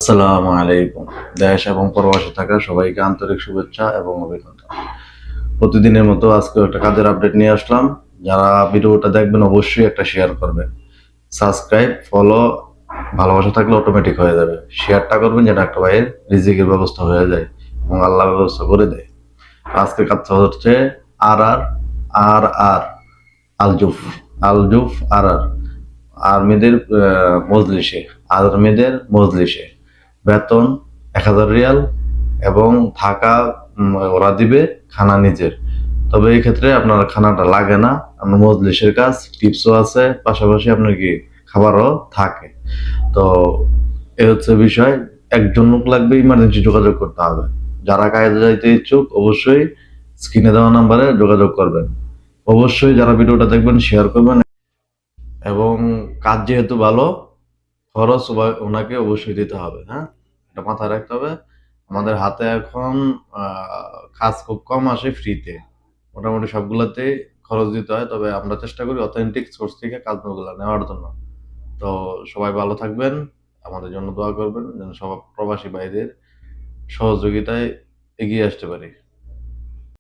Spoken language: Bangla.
আসসালামু আলাইকুম। দেশ এবং প্রবাসে থাকা সবাইকে আন্তরিক শুভেচ্ছা এবং অভিনন্দন। প্রতিদিনের মতো আজকে একটা কাজের আপডেট নিয়ে আসলাম। যারা ভিডিওটা দেখবেন অবশ্যই একটা শেয়ার করবেন। সাবস্ক্রাইব, ফলো, ভালোবাসা থাকলে অটোমেটিক হয়ে যাবে। শেয়ারটা করবেন যেন একটা ভাইয়ের রিজিকের ব্যবস্থা হয়ে যায় এবং আল্লাহ ব্যবস্থা করে দেয়। আজকে কাজটা হচ্ছে আর আর আর আর আলজুফ আলজুফ আর আর্মিদের মজলিসে বেতন ১,০০০ রিয়াল এবং থাকা ওরা দিবে, খানা নিজের। তবে এই ক্ষেত্রে আপনার খানাটা লাগে না, আপনার মজলিসের কাজ, টিপসও আছে, পাশাপাশি আপনার কি খাবারও থাকে। তো এ হচ্ছে বিষয়। একজন লোক লাগবে, ইমার্জেন্সি যোগাযোগ করতে হবে। যারা কাজে যাইতে ইচ্ছুক অবশ্যই স্ক্রিনে দেওয়া নাম্বারে যোগাযোগ করবেন। অবশ্যই যারা ভিডিওটা দেখবেন শেয়ার করবেন এবং কাজ যেহেতু ভালো, খরচ ওনাকে অবশ্যই দিতে হবে। হ্যাঁ, এটা মাথায় রাখতে হবে। আমাদের হাতে এখন কাজ খুব কম আসে ফ্রিতে, মোটামুটি সবগুলোতে খরচ দিতে হয়। তবে আমরা চেষ্টা করি অথেন্টিক সোর্স থেকে কাজগুলো নেওয়ার জন্য। তো সবাই ভালো থাকবেন, আমাদের জন্য দোয়া করবেন যেন সব প্রবাসী ভাইদের সহযোগিতায় এগিয়ে আসতে পারি।